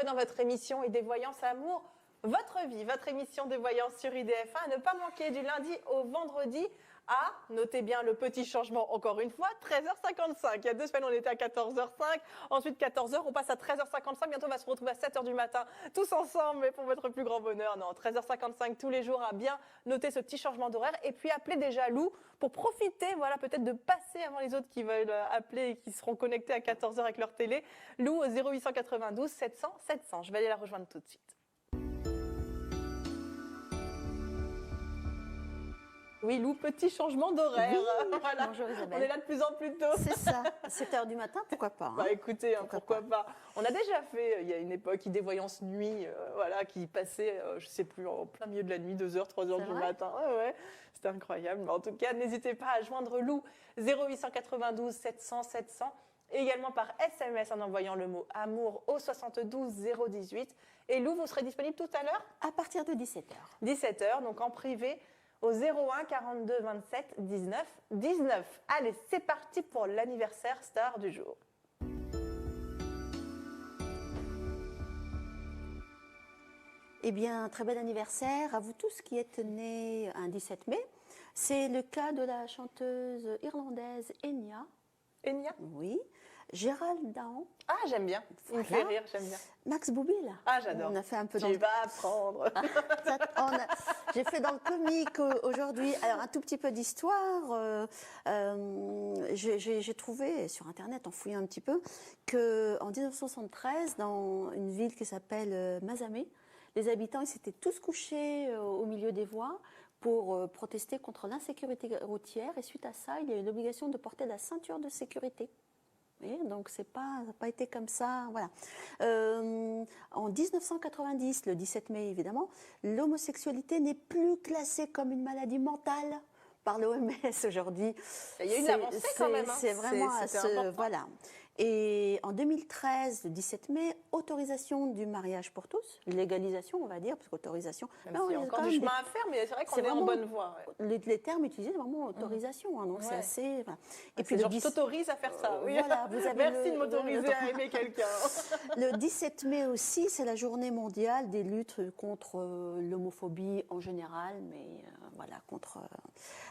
dans votre émission et des voyances amour, votre vie, votre émission des voyances sur IDF1 à ne pas manquer du lundi au vendredi à, notez bien le petit changement encore une fois, 13h55. Il y a 2 semaines, on était à 14h05. Ensuite, 14h, on passe à 13h55. Bientôt, on va se retrouver à 7h du matin, tous ensemble, mais pour votre plus grand bonheur. Non, 13h55 tous les jours, à bien noter ce petit changement d'horaire. Et puis, appelez déjà Lou pour profiter, voilà, peut-être de passer avant les autres qui veulent appeler et qui seront connectés à 14h avec leur télé. Lou au 0892 700 700. Je vais aller la rejoindre tout de suite. Oui, Lou, petit changement d'horaire. Oui, voilà. Bonjour Isabelle. On est là de plus en plus tôt. C'est ça, 7h du matin, pourquoi pas. Bah écoutez, pourquoi pas. On a déjà fait, il y a une époque, des voyances nuit, voilà, qui passaient, je sais plus, en plein milieu de la nuit, 2h, 3h du matin. Ouais, c'était incroyable. Mais en tout cas, n'hésitez pas à joindre Lou, 0892 700 700. Et également par SMS en envoyant le mot amour au 72 018. Et Lou, vous serez disponible tout à l'heure ? À partir de 17h. 17h, donc en privé, au 01 42 27 19 19. Allez, c'est parti pour l'anniversaire star du jour. Eh bien, très bel anniversaire à vous tous qui êtes nés un 17 mai. C'est le cas de la chanteuse irlandaise Enya. Enya ? Oui. Gérald Dahan. Ah, j'aime bien. Il me fait rire, j'aime bien. Max Boublil. Ah, j'adore. On a fait un peu Tu vas apprendre. J'ai fait dans le comique aujourd'hui. Alors, un tout petit peu d'histoire. J'ai trouvé sur Internet, en fouillant un petit peu, qu'en 1973, dans une ville qui s'appelle Mazamet, les habitants ils s'étaient tous couchés au milieu des voies pour protester contre l'insécurité routière. Et suite à ça, il y a eu l'obligation de porter la ceinture de sécurité. Et donc ça n'a pas été comme ça, voilà. En 1990, le 17 mai évidemment, l'homosexualité n'est plus classée comme une maladie mentale par l'OMS aujourd'hui. Il y a eu de l'avancée quand même. C'est vraiment voilà. Et en 2013, le 17 mai, autorisation du mariage pour tous, légalisation on va dire, parce qu'autorisation. Il y a encore du chemin à faire, mais c'est vrai qu'on est en bonne voie. Ouais. Les termes utilisés, c'est vraiment autorisation, hein, donc c'est assez. Voilà. Et puis genre, je t'autorise à faire ça. Oui. Voilà, vous avez merci de m'autoriser à aimer quelqu'un. Le 17 mai aussi, c'est la journée mondiale des luttes contre l'homophobie en général, mais voilà, contre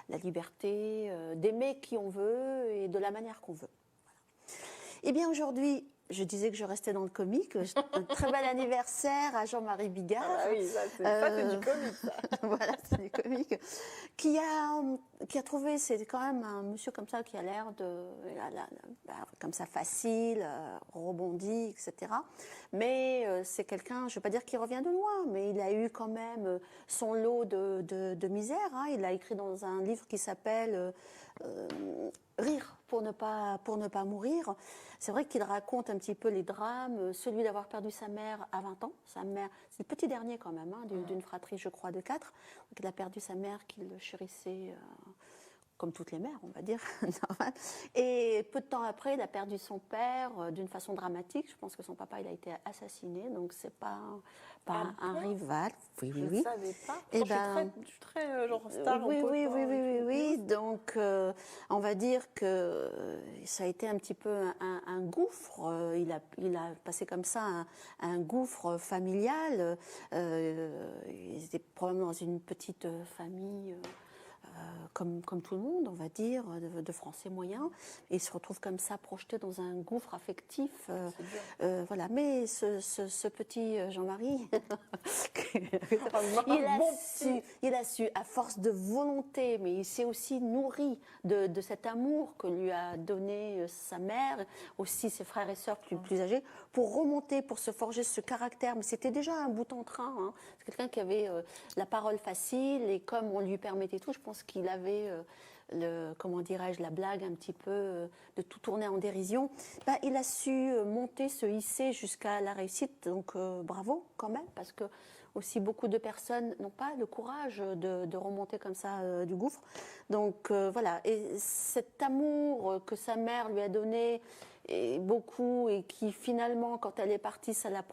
la liberté d'aimer qui on veut et de la manière qu'on veut. Eh bien aujourd'hui, je disais que je restais dans le comique. Un très bel anniversaire à Jean-Marie Bigard. Ah bah oui, ça c'est du comique. Ça. Voilà, c'est du comique. Qui a trouvé, c'est quand même un monsieur comme ça qui a l'air de, comme ça facile, rebondi, etc. Mais c'est quelqu'un, je ne vais pas dire qu'il revient de loin, mais il a eu quand même son lot de misère. Hein. Il a écrit dans un livre qui s'appelle Rire pour ne pas mourir. C'est vrai qu'il raconte un petit peu les drames, celui d'avoir perdu sa mère à 20 ans. Sa mère, c'est le petit dernier quand même, hein, d'une fratrie, je crois, de 4. Donc il a perdu sa mère qu'il chérissait comme toutes les mères, on va dire. Et peu de temps après, il a perdu son père d'une façon dramatique. Je pense que son papa, il a été assassiné, donc c'est pas un rival. Oui, oui, oui. Je ne savais pas. Je suis très genre star. Oui. Donc, on va dire que ça a été un petit peu un gouffre. Il a passé comme ça un gouffre familial. Il était probablement dans une petite famille. Comme tout le monde, on va dire, de Français moyens, et il se retrouve comme ça projeté dans un gouffre affectif. Voilà. Mais ce petit Jean-Marie, il a su, à force de volonté, mais il s'est aussi nourri de cet amour que lui a donné sa mère, aussi ses frères et sœurs plus âgés, pour remonter, pour se forger ce caractère. Mais c'était déjà un bout en train. Hein. C'est quelqu'un qui avait la parole facile, et comme on lui permettait tout, je pense qu'il avait comment dirais-je, la blague un petit peu, de tout tourner en dérision. Il a su monter, se hisser jusqu'à la réussite, donc bravo quand même, parce que aussi beaucoup de personnes n'ont pas le courage de remonter comme ça du gouffre. Donc voilà, et cet amour que sa mère lui a donné, et beaucoup, et qui finalement, quand elle est partie, ça l'a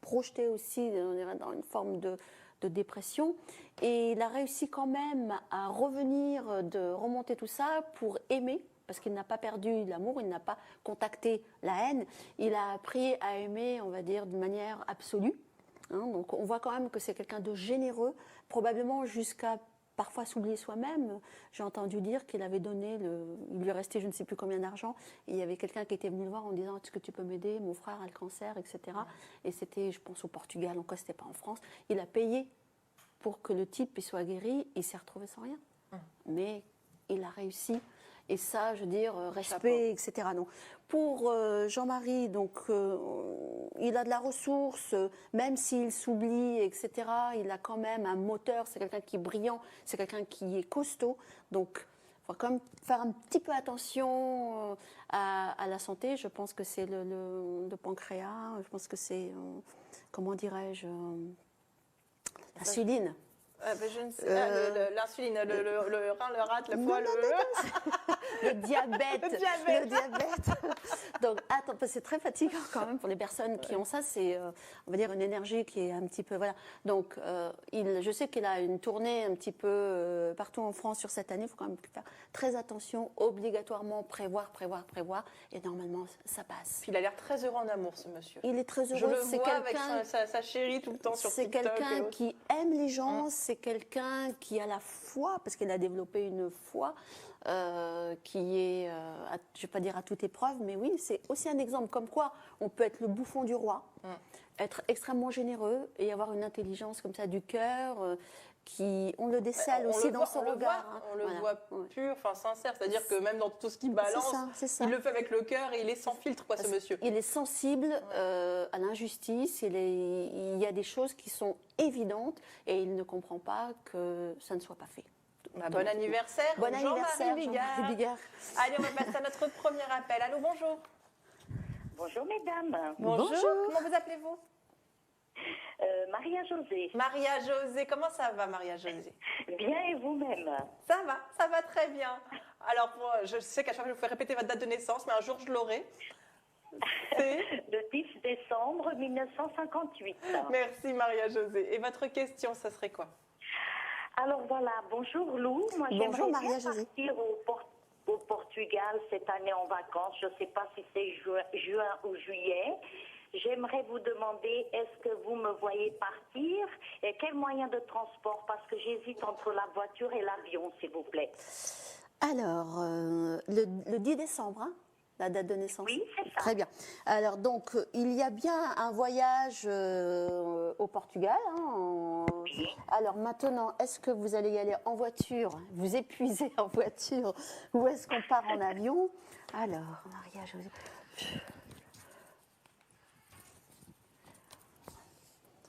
projeté aussi dans une forme de dépression, et il a réussi quand même à revenir, de remonter tout ça pour aimer, parce qu'il n'a pas perdu l'amour, il n'a pas contacté la haine, il a appris à aimer, on va dire, d'une manière absolue. Hein. Donc on voit quand même que c'est quelqu'un de généreux, probablement jusqu'à parfois s'oublier soi-même. J'ai entendu dire qu'il avait donné, il lui restait je ne sais plus combien d'argent, et il y avait quelqu'un qui était venu le voir en disant est-ce que tu peux m'aider, mon frère a le cancer, etc. Et c'était, je pense, au Portugal, encore c'était pas en France. Il a payé pour que le type il soit guéri, il s'est retrouvé sans rien. Mais il a réussi. Et ça, je veux dire, respect, etc. Donc, pour Jean-Marie, donc, il a de la ressource, même s'il s'oublie, etc. Il a quand même un moteur, c'est quelqu'un qui est brillant, c'est quelqu'un qui est costaud. Donc, il faut quand même faire un petit peu attention à la santé. Je pense que c'est le pancréas, je pense que c'est, comment dirais-je, l'insuline. Je ne sais pas, l'insuline, le rein, le rate, le foie, le diabète. Le diabète. Donc, attends, parce que c'est très fatigant quand même pour les personnes qui ont ça. C'est, on va dire, une énergie qui est un petit peu. Voilà. Donc, je sais qu'il a une tournée un petit peu partout en France sur cette année. Il faut quand même faire très attention, obligatoirement prévoir. Et normalement, ça passe. Puis il a l'air très heureux en amour, ce monsieur. Il est très heureux. Je le vois avec sa chérie tout le temps sur TikTok. C'est quelqu'un qui aime les gens. C'est quelqu'un qui a la foi, parce qu'il a développé une foi qui est, je ne vais pas dire à toute épreuve, mais oui, c'est aussi un exemple comme quoi on peut être le bouffon du roi, être extrêmement généreux et avoir une intelligence comme ça du cœur qui, on le décèle aussi dans son regard. On le voit pur, enfin sincère, c'est-à-dire que même dans tout ce qui balance, il le fait avec le cœur et il est sans filtre, quoi, ce monsieur. Il est sensible à l'injustice, il y a des choses qui sont évidentes et il ne comprend pas que ça ne soit pas fait. Bon anniversaire, bon anniversaire, Jean-Marie Bigard. Allez, on va passer à notre premier appel. Allô, bonjour. Bonjour mesdames. Bonjour. Comment vous appelez-vous? Maria-Josée. Maria-Josée, comment ça va, Maria-Josée? Bien, et vous-même? Ça va très bien. Alors, je sais qu'à chaque fois, je vous fais répéter votre date de naissance, mais un jour, je l'aurai. C'est le 10 décembre 1958. Merci, Maria-Josée. Et votre question, ça serait quoi? Alors voilà, bonjour Lou. Moi, bonjour, j'aimerais bien partir au Portugal cette année en vacances. Je ne sais pas si c'est juin ou juillet. J'aimerais vous demander, est-ce que vous me voyez partir et quel moyen de transport? Parce que j'hésite entre la voiture et l'avion, s'il vous plaît. Alors, le 10 décembre, hein, la date de naissance? Oui, c'est ça. Très bien. Alors, donc, il y a bien un voyage au Portugal. Hein, Oui. Alors, maintenant, est-ce que vous allez y aller en voiture, vous épuisez en voiture, ou est-ce qu'on part en avion? Alors, Maria-Josée...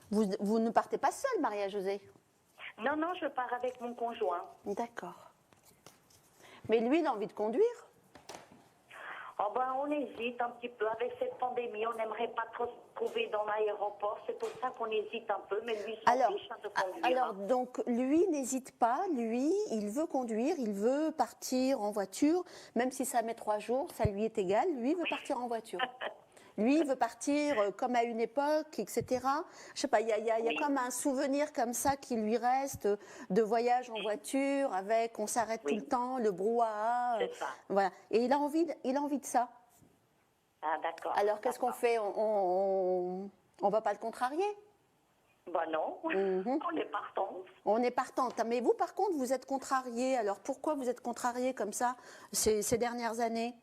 Vous ne partez pas seule, Maria-Josée? Non, je pars avec mon conjoint. D'accord. Mais lui, il a envie de conduire? Oh ben, on hésite un petit peu. Avec cette pandémie, on n'aimerait pas trop se trouver dans l'aéroport. C'est pour ça qu'on hésite un peu. Mais lui, s'en fiche de conduire. Alors, donc, lui n'hésite pas. Lui, il veut conduire. Il veut partir en voiture. Même si ça met 3 jours, ça lui est égal. Lui, il veut partir en voiture. Lui, il veut partir comme à une époque, etc. Je sais pas, il y a comme un souvenir comme ça qui lui reste de voyage en voiture avec, on s'arrête tout le temps, le brouhaha. Voilà. Et il a envie de ça. Ah, d'accord. Alors, qu'est-ce qu'on fait? On va pas le contrarier? Ben non, on est partante. On est partante. Mais vous, par contre, vous êtes contrariée. Alors, pourquoi vous êtes contrariée comme ça ces dernières années?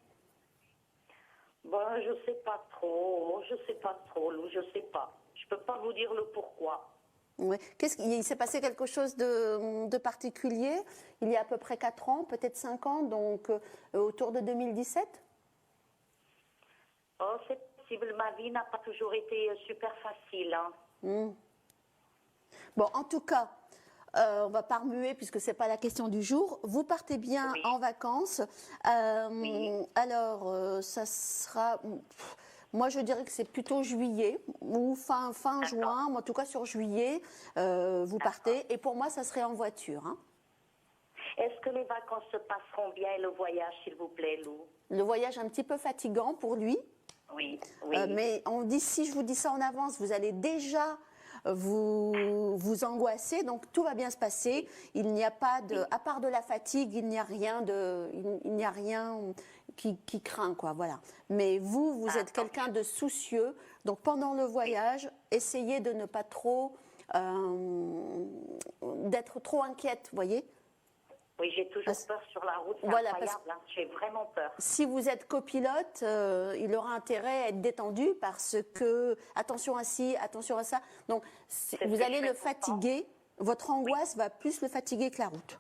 Ben, je sais pas trop, Lou, je sais pas. Je peux pas vous dire le pourquoi. Ouais. Il s'est passé quelque chose de particulier il y a à peu près 4 ans, peut-être 5 ans, donc autour de 2017? Oh, c'est possible, ma vie n'a pas toujours été super facile. Hein. Bon, en tout cas, on va pas remuer puisque c'est pas la question du jour. Vous partez bien en vacances. Alors, ça sera... Moi, je dirais que c'est plutôt juillet ou fin juin. En tout cas, sur juillet, vous partez. Et pour moi, ça serait en voiture. Hein. Est-ce que les vacances se passeront bien et le voyage, s'il vous plaît, Lou? Le voyage un petit peu fatigant pour lui. Oui. Mais on dit, si je vous dis ça en avance, vous allez déjà vous angoisser, donc tout va bien se passer. Il n'y a pas de, à part de la fatigue, il n'y a rien qui craint, quoi, voilà. Mais vous êtes quelqu'un de soucieux, donc pendant le voyage, essayez de ne pas trop, d'être trop inquiète, vous voyez. Oui, j'ai toujours peur sur la route, c'est voilà, incroyable, hein. J'ai vraiment peur. Si vous êtes copilote, il aura intérêt à être détendu parce que, attention à ci, attention à ça. Donc, vous allez le fatiguer, votre angoisse va plus le fatiguer que la route.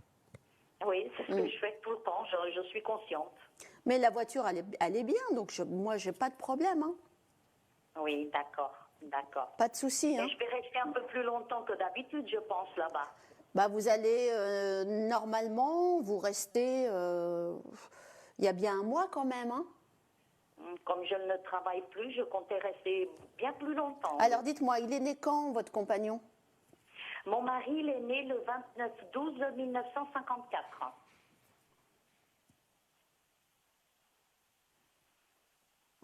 Oui, c'est ce que je fais tout le temps, je suis consciente. Mais la voiture, elle est bien, donc moi, je n'ai pas de problème. Hein. Oui, d'accord, d'accord. Pas de souci. Hein. Et je vais rester un peu plus longtemps que d'habitude, je pense, là-bas. Bah, vous allez, normalement, vous restez, il y a bien un mois quand même. Hein. Comme je ne travaille plus, je comptais rester bien plus longtemps. Alors, dites-moi, il est né quand, votre compagnon? Mon mari, il est né le 29/12/1954.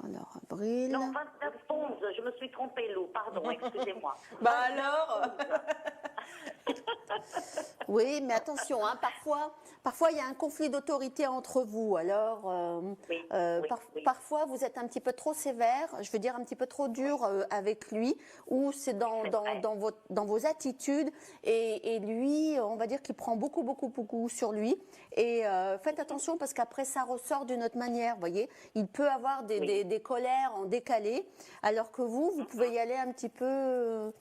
Alors, avril... Non, 29/11, je me suis trompée, Lou, pardon, excusez-moi. Bah alors Oui, mais attention, hein, parfois il y a un conflit d'autorité entre vous. Alors, parfois vous êtes un petit peu trop sévère, je veux dire un petit peu trop dur avec lui, ou c'est dans vos attitudes, et lui, on va dire qu'il prend beaucoup sur lui. Et faites attention parce qu'après ça ressort d'une autre manière, vous voyez. Il peut avoir des colères en décalé, alors que vous pouvez y aller un petit peu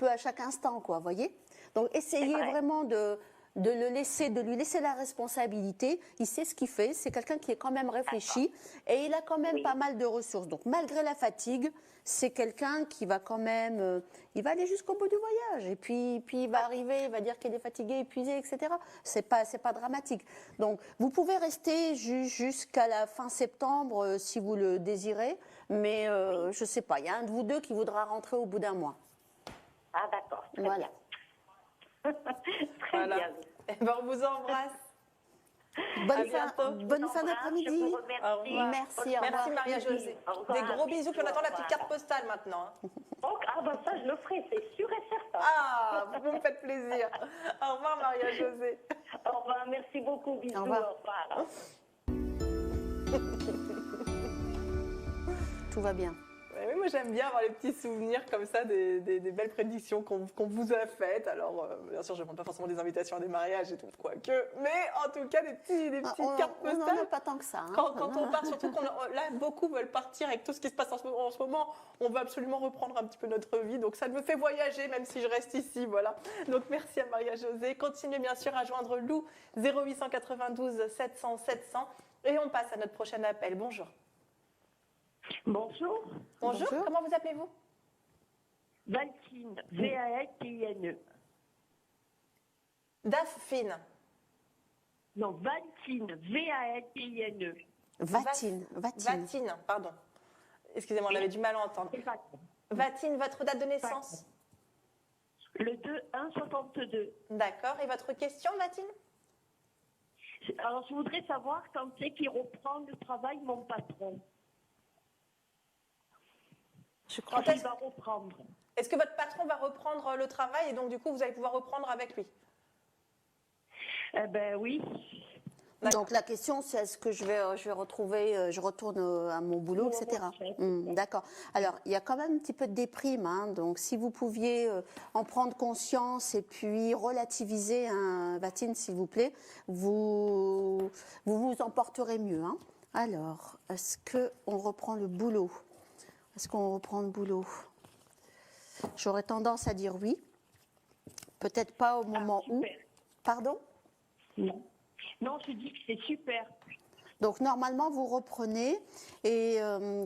à chaque instant, quoi, vous voyez. Donc, essayez vraiment de lui laisser la responsabilité. Il sait ce qu'il fait. C'est quelqu'un qui est quand même réfléchi et il a quand même pas mal de ressources. Donc, malgré la fatigue, c'est quelqu'un qui va quand même, il va aller jusqu'au bout du voyage. Et puis il va arriver, il va dire qu'il est fatigué, épuisé, etc. C'est pas dramatique. Donc, vous pouvez rester jusqu'à la fin septembre si vous le désirez. Mais je sais pas, il y a un de vous deux qui voudra rentrer au bout d'un mois. Ah, d'accord. Voilà. Bien. Voilà. bien. Eh ben, on vous embrasse. Bonne Je fin vous d'après-midi. embrasse, je vous remercie. Au revoir. Merci, au Merci revoir. Maria-Josée. Au revoir. Des gros bisous, puis on attend la petite Au carte revoir. postale maintenant. Hein. Ah, bah ça, je le ferai, c'est sûr et certain. Ah, vous me faites plaisir. Au revoir Maria-Josée. Au revoir, merci beaucoup, bisous, Au au revoir. revoir. Tout va bien. Oui, moi j'aime bien avoir les petits souvenirs comme ça des belles prédictions qu'on vous a faites. Alors, bien sûr, je ne demande pas forcément des invitations à des mariages et tout, quoique, mais en tout cas, des petites cartes On n'en a postales. pas tant que ça. Hein. Quand on part, surtout là, beaucoup veulent partir avec tout ce qui se passe en ce moment. On veut absolument reprendre un petit peu notre vie. Donc, ça me fait voyager, même si je reste ici. Voilà. Donc, merci à Maria-Josée. Continuez bien sûr à joindre Lou 0892 700 700. Et on passe à notre prochain appel. Bonjour. Bonjour, Bonjour. Bonjour. Comment vous appelez-vous? Valtine, V-A-L-T-I-N-E. Dafine. Non, Valtine, V-A-L-T-I-N-E. Vatine. Vatine, pardon. Excusez-moi, on avait du mal à entendre. C'est ça. Vatine, votre date de naissance? Le 2-1-62. D'accord. Et votre question, Vatine? Alors, je voudrais savoir quand c'est qu'il reprend le travail, mon patron. Je crois. Quand il va reprendre. Est-ce que votre patron va reprendre le travail et donc du coup vous allez pouvoir reprendre avec lui? Eh ben oui. Donc la question, c'est est-ce que je vais retrouver, je retourne à mon boulot, etc. D'accord. Alors, il y a quand même un petit peu de déprime, hein, donc si vous pouviez en prendre conscience et puis relativiser, hein, Vatine, s'il vous plaît, vous emporterez mieux. Hein. Alors, est-ce qu'on reprend le boulot? Est-ce qu'on reprend le boulot? J'aurais tendance à dire oui. Peut-être pas au moment où. Super. Pardon? Non. Non, je dis que c'est super. Donc normalement vous reprenez et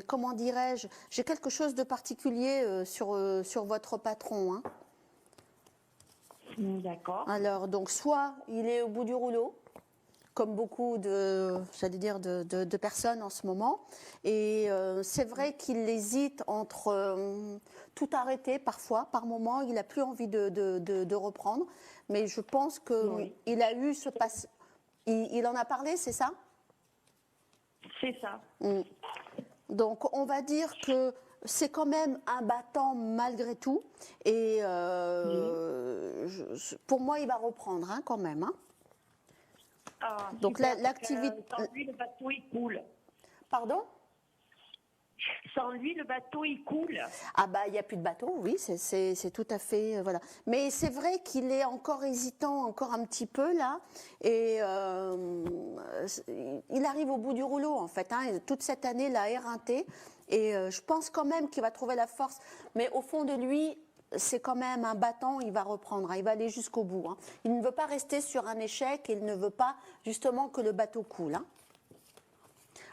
comment dirais-je, j'ai quelque chose de particulier sur votre patron. Hein. D'accord. Alors donc soit il est au bout du rouleau, comme beaucoup de personnes en ce moment, et c'est vrai qu'il hésite entre tout arrêter parfois, par moment il n'a plus envie de reprendre, mais je pense qu'il a eu ce passé. Il en a parlé, c'est ça? C'est ça. Donc, on va dire que c'est quand même un battant malgré tout. Et pour moi, il va reprendre hein, quand même. Hein. Ah, Donc, super, l'activité... parce que, sans lui, le bateau, il coule. Pardon? Sans lui, le bateau, il coule. Ah bah il n'y a plus de bateau, oui, c'est tout à fait voilà. Mais c'est vrai qu'il est encore hésitant, encore un petit peu là, et il arrive au bout du rouleau en fait. Hein, et toute cette année, il a éreinté, et je pense quand même qu'il va trouver la force. Mais au fond de lui, c'est quand même un battant. Il va reprendre, hein, il va aller jusqu'au bout. Hein. Il ne veut pas rester sur un échec. Il ne veut pas justement que le bateau coule. Hein.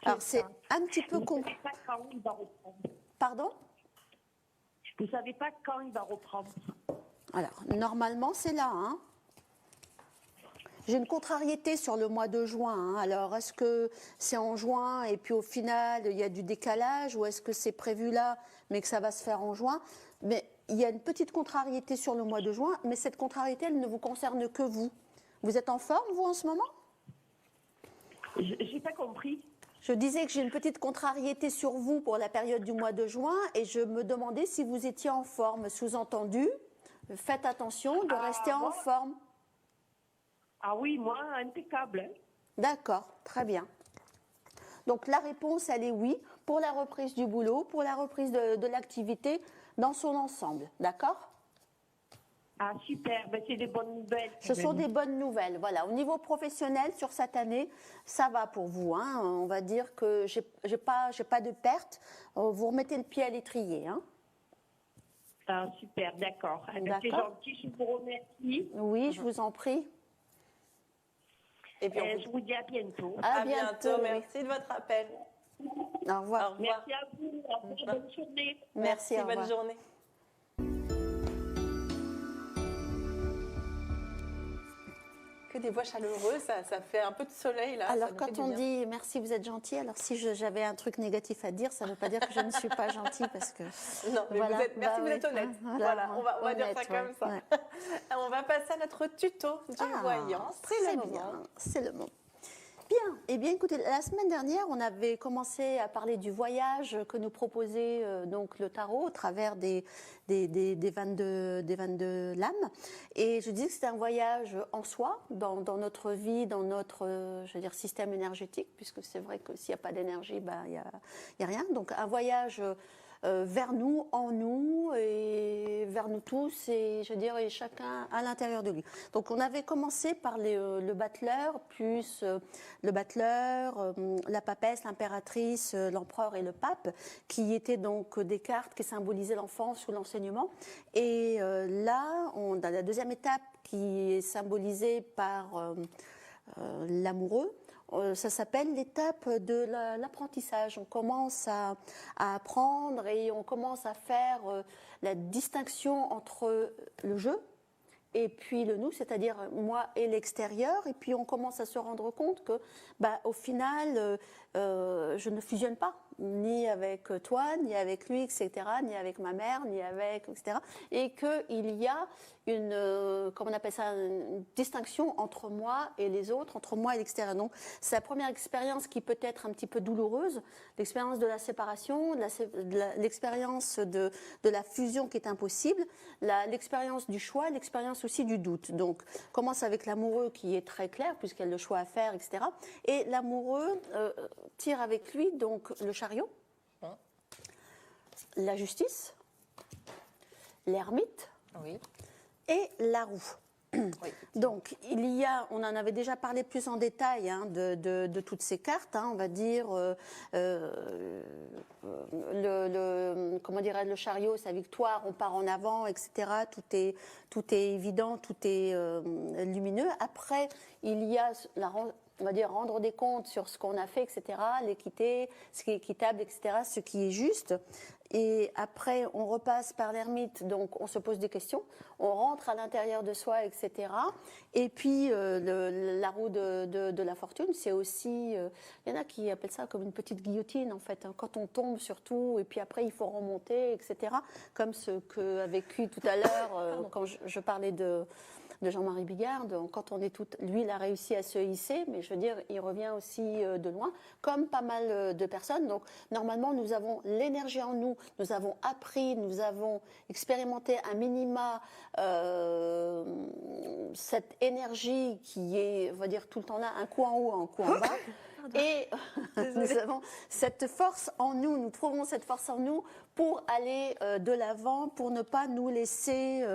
Alors c'est un petit peu Vous ne savez pas quand il va reprendre. Pardon? Vous ne savez pas quand il va reprendre. Alors, normalement, c'est là. Hein. J'ai une contrariété sur le mois de juin. Hein. Alors, est-ce que c'est en juin et puis au final, il y a du décalage, ou est-ce que c'est prévu là, mais que ça va se faire en juin? Mais il y a une petite contrariété sur le mois de juin, mais cette contrariété, elle ne vous concerne que vous. Vous êtes en forme, vous, en ce moment? Je n'ai pas compris. Je disais que j'ai une petite contrariété sur vous pour la période du mois de juin, et je me demandais si vous étiez en forme. Sous-entendu, faites attention de rester en forme. Ah oui, moi, impeccable. Hein. D'accord, très bien. Donc la réponse, elle est oui, pour la reprise du boulot, pour la reprise de l'activité dans son ensemble. D'accord? Ah super, ben, c'est des bonnes nouvelles. Ce sont des bonnes nouvelles. Voilà. Au niveau professionnel, sur cette année, ça va pour vous. Hein. On va dire que j'ai pas de perte. Vous remettez le pied à l'étrier. Hein. Ah super, d'accord. C'est gentil, je vous remercie. Oui, je vous en prie. Et puis Je vous dis à bientôt. À bientôt. oui. Merci de votre appel. Au revoir. Au revoir. Merci à vous. Au revoir, bonne journée. Merci, au bonne revoir. journée. Que des voix chaleureuses, ça fait un peu de soleil là. Alors ça nous fait quand du on bien. dit merci, vous êtes gentil, alors si j'avais un truc négatif à dire, ça ne veut pas dire que je ne suis pas gentille, parce que... Non, mais Voilà, merci, vous oui, êtes honnête. hein, Voilà, on va dire honnête, ça comme ça. ouais. On va passer à notre tuto du voyant. C'est le moment. bien, c'est le moment. Bien, eh bien écoutez, la semaine dernière, on avait commencé à parler du voyage que nous proposait donc le tarot au travers des 22 lames. Et je disais que c'était un voyage en soi, dans notre vie, dans notre je veux dire, système énergétique, puisque c'est vrai que s'il n'y a pas d'énergie, il y a rien. Donc un voyage vers nous, en nous, et vers nous tous, et je dirais chacun à l'intérieur de lui. Donc on avait commencé par le battleur, plus le battleur, la papesse, l'impératrice, l'empereur et le pape, qui étaient donc des cartes qui symbolisaient l'enfance ou l'enseignement. Et là, dans la deuxième étape, qui est symbolisée par l'amoureux, ça s'appelle l'étape de l'apprentissage. On commence à apprendre, et on commence à faire la distinction entre le jeu et puis le nous, c'est-à-dire moi et l'extérieur. Et puis on commence à se rendre compte que, au final, je ne fusionne pas, ni avec toi, ni avec lui, etc., ni avec ma mère, ni avec, etc. Et qu'il y a comment on appelle ça, une distinction entre moi et les autres, entre moi et l'extérieur. Donc c'est la première expérience qui peut être un petit peu douloureuse, l'expérience de la séparation, l'expérience de la fusion qui est impossible, l'expérience du choix, l'expérience aussi du doute. Donc commence avec l'amoureux qui est très clair, puisqu'il y a le choix à faire, etc. Et l'amoureux tire avec lui donc le chariot, la justice, l'ermite, Oui. et la roue. Oui. Donc, on en avait déjà parlé plus en détail de toutes ces cartes, on va dire, comment dirais-je, le chariot, sa victoire, on part en avant, etc. Tout est évident, tout est lumineux. Après, il y a on va dire rendre des comptes sur ce qu'on a fait, etc., l'équité, ce qui est équitable, etc., ce qui est juste. Et après, on repasse par l'ermite, donc on se pose des questions, on rentre à l'intérieur de soi, etc. Et puis, la roue de la fortune, c'est aussi... Il y en a qui appellent ça comme une petite guillotine, en fait, quand on tombe surtout, et puis après, il faut remonter, etc. Comme ce qu'a vécu tout à l'heure, quand je parlais de Jean-Marie Bigard, donc quand on est lui, il a réussi à se hisser, mais je veux dire, il revient aussi de loin, comme pas mal de personnes. Donc, normalement, nous avons l'énergie en nous, nous avons appris, nous avons expérimenté un minima cette énergie qui est, on va dire, tout le temps là, un coup en haut, un coup en bas. pardon. Et nous avons cette force en nous, nous trouvons cette force en nous pour aller de l'avant, pour ne pas nous laisser,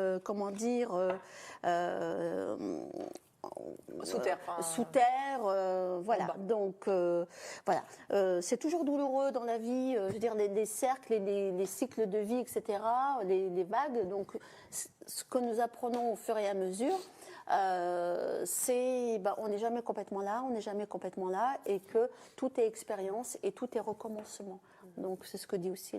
Sous terre. sous terre, voilà. bas. Donc voilà, c'est toujours douloureux dans la vie. Je veux dire les cercles, les cycles de vie, etc. Les vagues. Donc ce que nous apprenons au fur et à mesure, c'est, on n'est jamais complètement là, et que tout est expérience et tout est recommencement. Donc c'est ce que dit aussi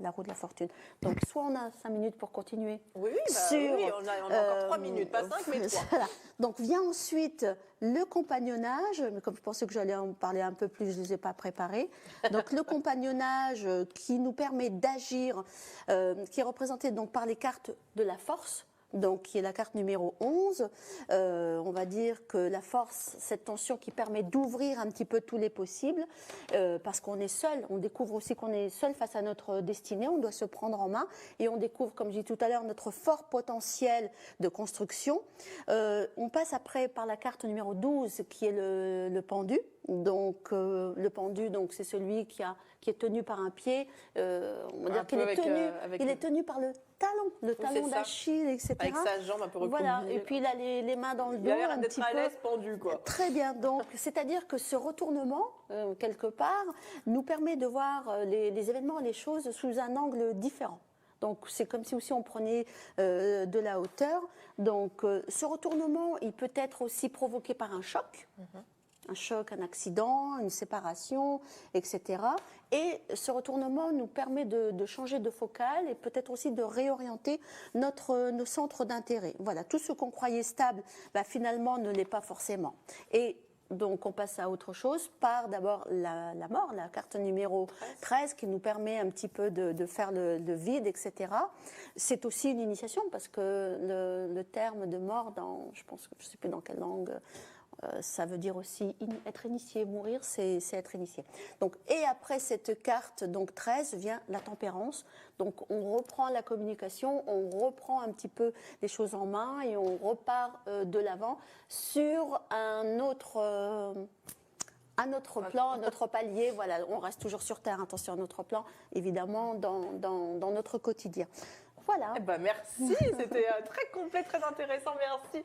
la roue de la fortune. Donc soit on a 5 minutes pour continuer. Oui, oui, on a encore 3 minutes, pas 5 mais 3. Voilà. Donc vient ensuite le compagnonnage, mais comme je pensais que j'allais en parler un peu plus, je ne les ai pas préparés. Donc le compagnonnage qui nous permet d'agir, qui est représenté donc par les cartes de la force. Donc, qui est la carte numéro 11. On va dire que la force, cette tension qui permet d'ouvrir un petit peu tous les possibles, parce qu'on est seul. On découvre aussi qu'on est seul face à notre destinée. On doit se prendre en main et on découvre, comme je dis tout à l'heure, notre fort potentiel de construction. On passe après par la carte numéro 12, qui est le pendu. Donc, le pendu, donc c'est celui qui est tenu par un pied. On va dire qu'il est tenu. Il est tenu par le talon d'Achille, etc. Avec sa jambe un peu recourbée. Voilà, et puis il a les mains dans le dos. Il a l'air un d'être petit à peu. l'aise pendu, quoi. Très bien, donc c'est-à-dire que ce retournement, quelque part, nous permet de voir les événements et les choses sous un angle différent. Donc c'est comme si aussi on prenait de la hauteur. Donc ce retournement, il peut être aussi provoqué par un choc. Un choc, un accident, une séparation, etc. Et ce retournement nous permet de changer de focale et peut-être aussi de réorienter nos centres d'intérêt. Voilà, tout ce qu'on croyait stable, finalement ne l'est pas forcément. Et donc on passe à autre chose par d'abord la mort, la carte numéro 13 qui nous permet un petit peu de faire le vide, etc. C'est aussi une initiation parce que le terme de mort, je ne sais plus dans quelle langue, ça veut dire aussi être initié, mourir, c'est être initié. Donc, et après cette carte, donc 13, vient la tempérance. Donc on reprend la communication, on reprend un petit peu les choses en main et on repart de l'avant sur un autre plan, un autre palier. Voilà, on reste toujours sur Terre, attention, un autre plan, évidemment, dans notre quotidien. Voilà. Merci, c'était très complet, très intéressant. Merci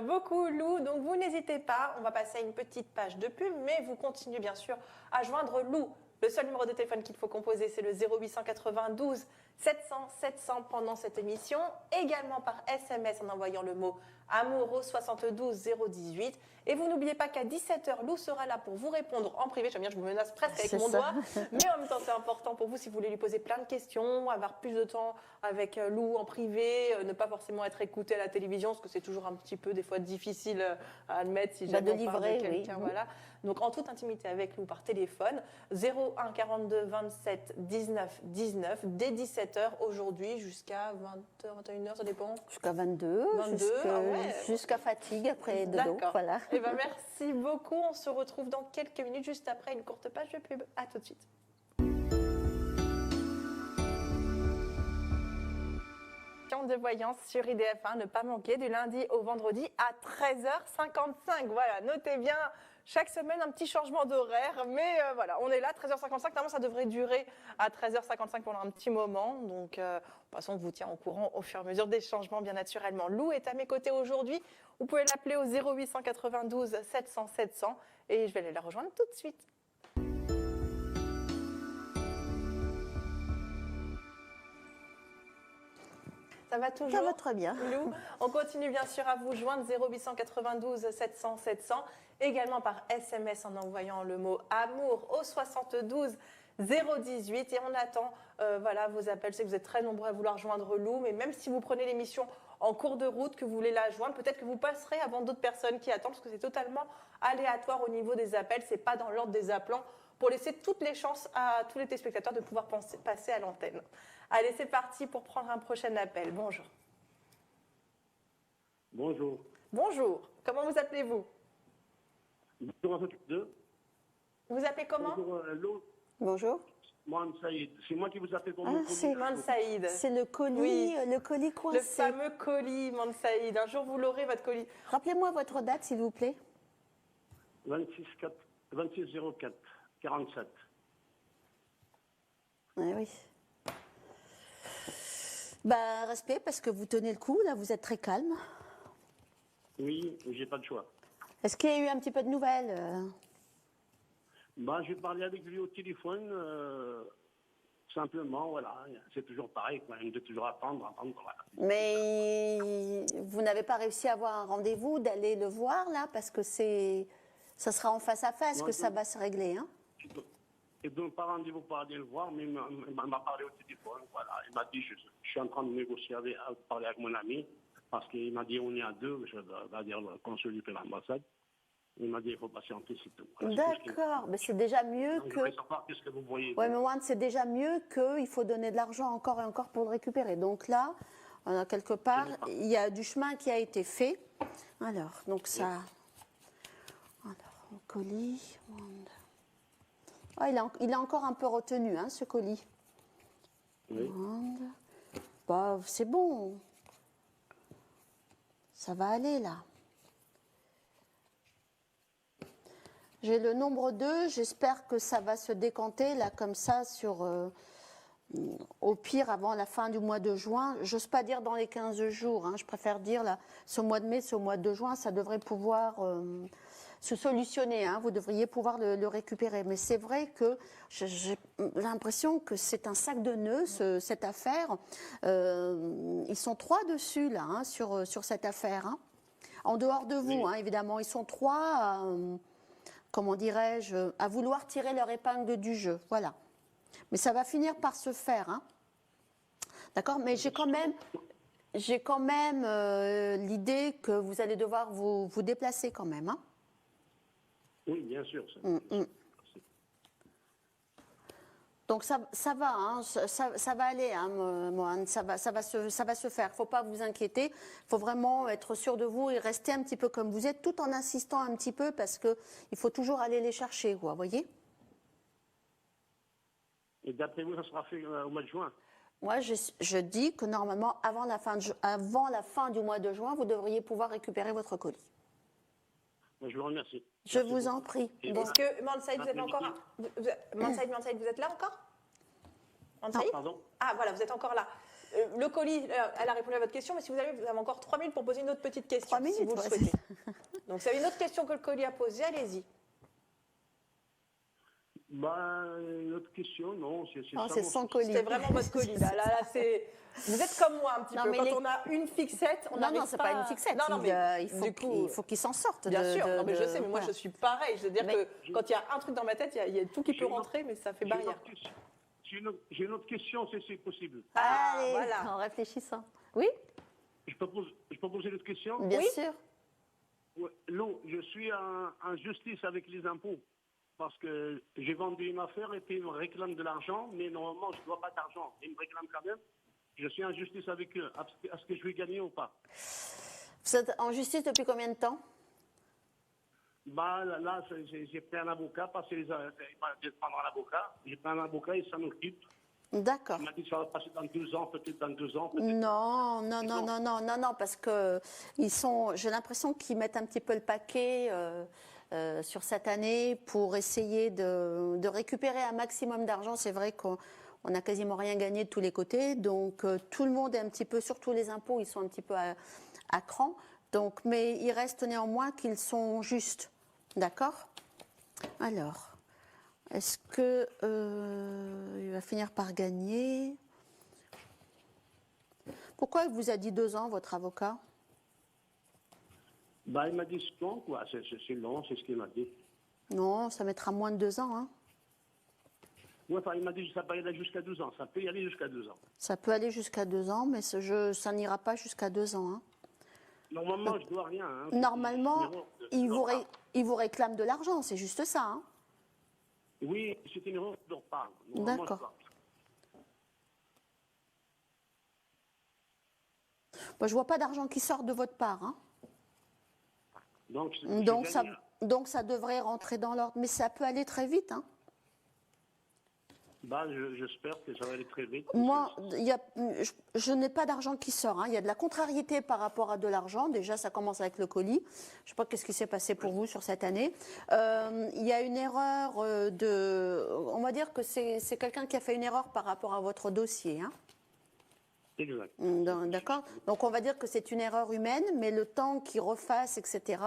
beaucoup, Lou. Donc, vous n'hésitez pas, on va passer à une petite page de pub, mais vous continuez bien sûr à joindre Lou. Le seul numéro de téléphone qu'il faut composer, c'est le 0892 700 700 pendant cette émission. Également par SMS en envoyant le mot amour au 72 018. Et vous n'oubliez pas qu'à 17h, Lou sera là pour vous répondre en privé. J'aime bien, je vous menace presque avec mon doigt. Mais en même temps, c'est important pour vous si vous voulez lui poser plein de questions, avoir plus de temps avec Lou en privé, ne pas forcément être écouté à la télévision, parce que c'est toujours un petit peu des fois difficile à admettre si jamais on parle de quelqu'un. Voilà. Donc en toute intimité avec Lou par téléphone, 01 42 27 19 19, dès 17h aujourd'hui jusqu'à 20h, 21h, ça dépend. Jusqu'à 22, jusqu'à fatigue après dodo. Voilà. Eh ben, merci beaucoup. On se retrouve dans quelques minutes, juste après une courte page de pub. À tout de suite. De voyance sur IDF1, ne pas manquer du lundi au vendredi à 13h55. Voilà, notez bien, chaque semaine un petit changement d'horaire, mais voilà, on est là, 13h55. Normalement, ça devrait durer à 13h55 pendant un petit moment. Donc, de toute façon, on vous tient au courant au fur et à mesure des changements, bien naturellement. Lou est à mes côtés aujourd'hui. Vous pouvez l'appeler au 0892 700 700 et je vais aller la rejoindre tout de suite. Ça va toujours? Ça va très bien. Lou, on continue bien sûr à vous joindre 0892 700 700, également par SMS en envoyant le mot amour au 72 018 et on attend vos appels. Je sais que vous êtes très nombreux à vouloir joindre Lou, mais même si vous prenez l'émission en cours de route, que vous voulez la joindre, peut-être que vous passerez avant d'autres personnes qui attendent, parce que c'est totalement aléatoire au niveau des appels, c'est pas dans l'ordre des appelants, pour laisser toutes les chances à tous les téléspectateurs de pouvoir passer à l'antenne. Allez, c'est parti pour prendre un prochain appel. Bonjour. Bonjour. Bonjour. Comment vous appelez-vous? Bonjour. Vous appelez comment? Bonjour. Bonjour. Mohamed Saïd. C'est moi qui vous appelle pour mon colis. C'est Mohamed Saïd. C'est le colis, oui. Le colis coincé. Le fameux colis, Mohamed Saïd. Un jour, vous l'aurez, votre colis. Rappelez-moi votre date, s'il vous plaît. 26 4 26 04 47. Oui. Bah, respect, parce que vous tenez le coup, là, vous êtes très calme. Oui, j'ai pas de choix. Est-ce qu'il y a eu un petit peu de nouvelles Bah, j'ai parlé avec lui au téléphone, simplement, voilà. C'est toujours pareil, quoi. Il me dit toujours attendre, voilà. Mais vous n'avez pas réussi à avoir un rendez-vous, d'aller le voir, là, parce que ça sera en face à face Non, que ça va se régler, hein. Il ne donne pas rendez-vous pour aller le voir, mais il m'a parlé au téléphone, voilà. Il m'a dit, je suis en train de négocier, parler avec mon ami, parce qu'il m'a dit, on est à deux, je vais dire le consul de l'ambassade. Il m'a dit, il faut patienter, c'est tout. Voilà, c'est tout ce qu'il m'a dit. D'accord, mais c'est déjà mieux Donc, je que... voudrais savoir qu'est-ce que vous voyez. Oui, vous. mais Wanda, c'est déjà mieux qu'il faut donner de l'argent encore et encore pour le récupérer. Donc là, quelque part, il y a du chemin qui a été fait. Alors, donc ça... Alors, le colis... Wanda. Ah, il est encore un peu retenu, hein, ce colis. Oui. Wanda. Bah, c'est bon. Ça va aller, là. J'ai le nombre 2, j'espère que ça va se décanter là comme ça sur, au pire avant la fin du mois de juin. J'ose pas dire dans les 15 jours, hein, je préfère dire là, ce mois de mai, ce mois de juin, ça devrait pouvoir se solutionner, hein, vous devriez pouvoir le récupérer. Mais c'est vrai que j'ai l'impression que c'est un sac de nœuds, cette affaire. Ils sont 3 dessus là, hein, sur cette affaire. Hein. En dehors de vous, Oui. hein, évidemment, ils sont 3... comment dirais-je, à vouloir tirer leur épingle du jeu. Voilà. Mais ça va finir par se faire. Hein. D'accord. Mais j'ai quand même l'idée que vous allez devoir vous déplacer quand même. Hein. Oui, bien sûr. Donc ça va, hein, ça va aller, hein, Mohan, ça va se faire. Il ne faut pas vous inquiéter. Il faut vraiment être sûr de vous et rester un petit peu comme vous êtes, tout en insistant un petit peu parce que il faut toujours aller les chercher, vous voyez. Et d'après vous, ça sera fait au mois de juin. Moi, je dis que normalement, avant la fin du mois de juin, vous devriez pouvoir récupérer votre colis. Je vous remercie. Je Merci vous beaucoup. en prie. Et Bon. Est-ce que Mansaïd, vous êtes encore Mansaïd, vous êtes là encore Mansaïd Pardon. Ah, voilà, vous êtes encore là. Le colis, elle a répondu à votre question, mais si vous avez encore 3 minutes pour poser une autre petite question, 3 minutes, si vous le ouais. souhaitez. Donc, si vous avez une autre question que le colis a posée, allez-y. Bah, une autre question, non, c'est Oh, ça. c'est mon sans souci. colis. C'est vraiment votre colis. Là, c'est... Vous êtes comme moi un petit Non, peu. mais Quand les- on a une fixette, on Non, n'arrive non, c'est pas une fixette. Non, non, mais il faut du coup, il faut qu'il s'en sorte. bien sûr. Non, mais je de- sais, mais moi, voilà. je suis pareil. Je veux dire Mais- que quand il y a un truc dans ma tête, il y a tout qui J'ai peut une autre- rentrer, mais ça fait J'ai une barrière. autre question. J'ai une autre question, si c'est possible. Ah, Allez, voilà. en réfléchissant. Oui, Je peux poser une autre question? bien Oui. sûr. Ouais, Lou, je suis en justice avec les impôts parce que j'ai vendu une affaire et puis ils me réclament de l'argent, mais normalement je ne dois pas d'argent. Ils me réclament quand même. Je suis en justice avec eux. Est-ce que je vais gagner ou pas? Vous êtes en justice depuis combien de temps? Bah, là, j'ai pris un avocat parce qu'il m'a dit de prendre un avocat. J'ai pris un avocat, il s'en occupe. D'accord. Il m'a dit que ça va passer dans 2 ans, peut-être dans 2 ans. Peut-être. Non, parce que j'ai l'impression qu'ils mettent un petit peu le paquet sur cette année pour essayer de récupérer un maximum d'argent. C'est vrai qu'on n'a quasiment rien gagné de tous les côtés, donc tout le monde est un petit peu, surtout les impôts, ils sont un petit peu à cran. Donc, mais il reste néanmoins qu'ils sont justes, d'accord? Alors. Est-ce que il va finir par gagner? Pourquoi il vous a dit 2 ans, votre avocat? Bah, il m'a dit c'est long, quoi. C'est long, c'est ce qu'il m'a dit. Non, ça mettra moins de 2 ans. Hein. Ouais, enfin, il m'a dit que ça peut aller jusqu'à 12 ans. Ça peut y aller jusqu'à 2 ans. Ça peut aller jusqu'à 2 ans, mais ça n'ira pas jusqu'à 2 ans. Hein. Normalement, je dois rien. Hein. Normalement, C'est une erreur de- il vous réclame de l'argent, c'est juste ça. Hein. Oui, c'est une erreur de leur part. Normalement, D'accord. je dois. Moi, je vois pas d'argent qui sort de votre part. Hein. Donc, Donc ça devrait rentrer dans l'ordre, mais ça peut aller très vite. Hein. Bah, j'espère que ça va aller très vite. Moi, je n'ai pas d'argent qui sort, hein. Il y a de la contrariété par rapport à de l'argent. Déjà, ça commence avec le colis. Je ne sais pas qu'est-ce qui s'est passé pour vous sur cette année. Il y a une erreur on va dire que c'est quelqu'un qui a fait une erreur par rapport à votre dossier, hein. Exact. D'accord. Donc on va dire que c'est une erreur humaine, mais le temps qu'il refasse, etc.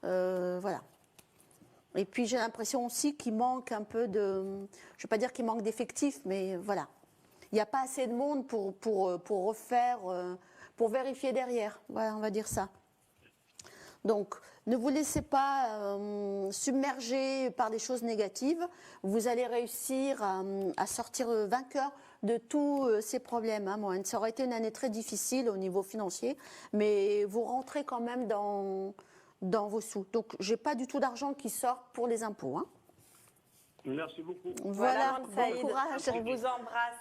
Voilà. Et puis j'ai l'impression aussi qu'il manque un peu de, je ne vais pas dire qu'il manque d'effectifs, mais voilà. Il n'y a pas assez de monde pour refaire, pour vérifier derrière. Voilà, on va dire ça. Donc, ne vous laissez pas submerger par des choses négatives. Vous allez réussir à sortir vainqueur de tous ces problèmes, hein. Bon, ça aurait été une année très difficile au niveau financier, mais vous rentrez quand même dans vos sous. Donc, je n'ai pas du tout d'argent qui sort pour les impôts, hein. Merci beaucoup. Voilà, Mme bon Saïd, courage. on vous embrasse.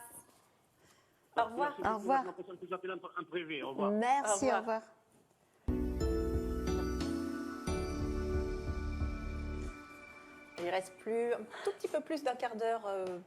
Au revoir. Merci beaucoup. Au revoir. La personne qui vous appelle en privé. Au revoir. Merci, Au au revoir. revoir. Il reste plus un tout petit peu plus d'un quart d'heure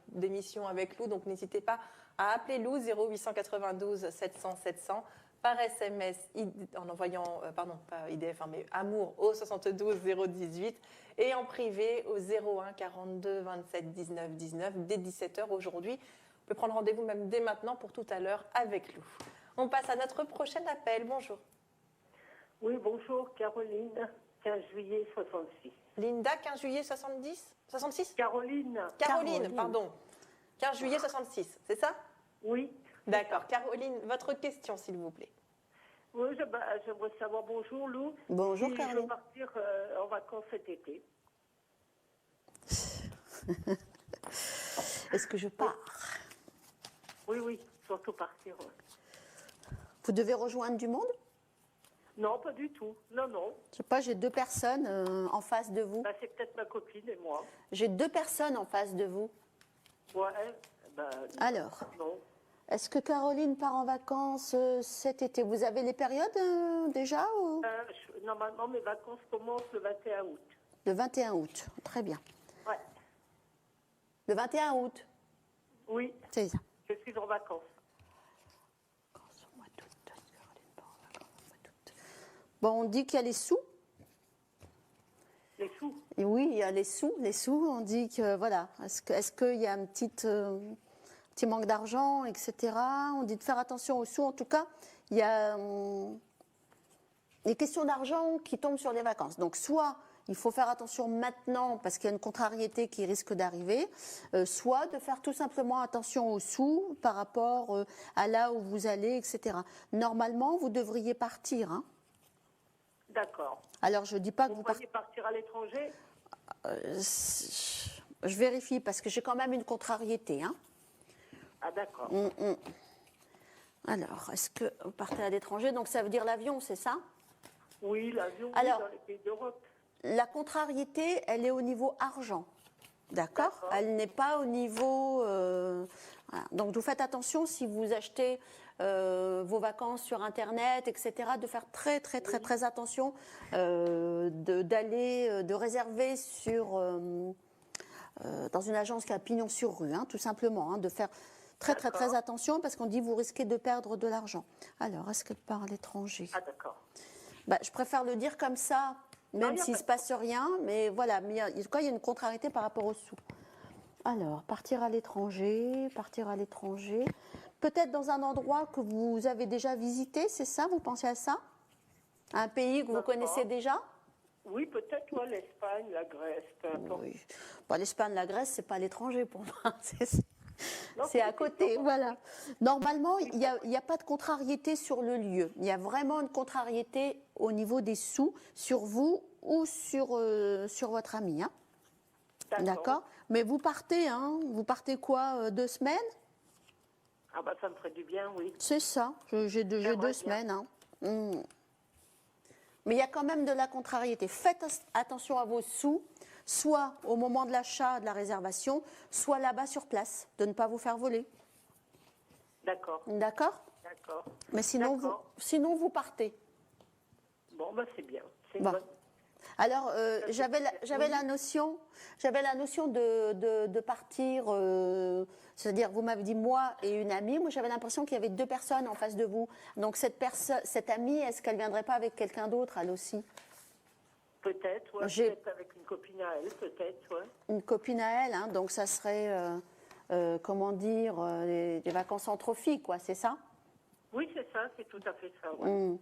d'émission avec Lou, donc n'hésitez pas à appeler Lou 0892 700 700 par SMS en envoyant, pardon, pas IDF, hein, mais amour au 72 018 et en privé au 01 42 27 19 19 dès 17h aujourd'hui. Vous pouvez prendre rendez-vous même dès maintenant pour tout à l'heure avec Lou. On passe à notre prochain appel. Bonjour. Oui, bonjour, Caroline, 15 juillet 66. Linda, 15 juillet 66 Caroline. Caroline, pardon. 15 juillet 66, c'est ça? Oui. D'accord. Caroline, votre question, s'il vous plaît. Oui, j'aimerais savoir, bonjour Lou. Bonjour, Si Caroline. je veux partir en vacances cet été. Est-ce que je pars? Oui, surtout partir. Ouais. Vous devez rejoindre du monde? Non, pas du tout. Non. Je sais pas, j'ai deux personnes en face de vous. Bah, c'est peut-être ma copine et moi. J'ai deux personnes en face de vous. Ouais, bah, Alors, non. est-ce que Caroline part en vacances cet été? Vous avez les périodes déjà ou... Normalement, mes vacances commencent le 21 août. Le 21 août, très bien. Ouais. Le 21 août, Oui, c'est ça. je suis en vacances. Bon, on dit qu'il y a les sous. Les sous. Et oui, il y a les sous. Les sous, on dit que voilà. Est-ce qu'il y a un petit manque d'argent, etc. On dit de faire attention aux sous. En tout cas, il y a des questions d'argent qui tombent sur les vacances. Donc, soit il faut faire attention maintenant parce qu'il y a une contrariété qui risque d'arriver, soit de faire tout simplement attention aux sous par rapport à là où vous allez, etc. Normalement, vous devriez partir, hein. D'accord. Alors, je ne dis pas que Vous vous pourriez partir à l'étranger? Je vérifie parce que j'ai quand même une contrariété, hein. Ah, d'accord. Alors, est-ce que vous partez à l'étranger? Donc, ça veut dire l'avion, c'est ça? Oui, l'avion, oui, Alors, dans les pays d'Europe. La contrariété, elle est au niveau argent. D'accord? D'accord. Elle n'est pas au niveau... voilà. Donc, vous faites attention si vous achetez vos vacances sur Internet, etc., de faire très attention, de réserver dans une agence qui a pignon sur rue, hein, tout simplement, hein, de faire très attention parce qu'on dit vous risquez de perdre de l'argent. Alors, est-ce qu'elle part à l'étranger? Ah, d'accord. Bah, je préfère le dire comme ça, même Non, y a s'il ne pas se passe rien, mais voilà, mais en tout cas, il y a une contrariété par rapport aux sous. Alors, partir à l'étranger, peut-être dans un endroit que vous avez déjà visité, c'est ça? Vous pensez à ça? Un pays que vous D'accord. connaissez déjà? Oui, peut-être, toi, l'Espagne, la Grèce, peu importe. Oui. Bon, l'Espagne, la Grèce, c'est pas à l'étranger pour moi. Non, C'est à côté, voilà. Normalement, il n'y a pas de contrariété sur le lieu. Il y a vraiment une contrariété au niveau des sous sur vous ou sur votre ami, hein. D'accord. Mais vous partez, hein? Vous partez quoi? 2 semaines? Ah, bah, ça me ferait du bien, oui. C'est ça. J'ai 2 bien. semaines, hein. Mais il y a quand même de la contrariété. Faites attention à vos sous, soit au moment de l'achat, de la réservation, soit là-bas sur place, de ne pas vous faire voler. D'accord. D'accord? D'accord. Mais sinon D'accord. vous partez. Bon, bah, c'est bien. C'est une Bon. bonne- Alors, j'avais la notion de partir, c'est-à-dire, vous m'avez dit moi et une amie. Moi, j'avais l'impression qu'il y avait 2 personnes en face de vous. Donc, cette amie, est-ce qu'elle viendrait pas avec quelqu'un d'autre, elle aussi? Peut-être, ouais, peut-être avec une copine à elle, peut-être, ouais. Une copine à elle, hein, donc ça serait, comment dire, des vacances entre filles, quoi, c'est ça? Oui, c'est ça, c'est tout à fait ça, ouais.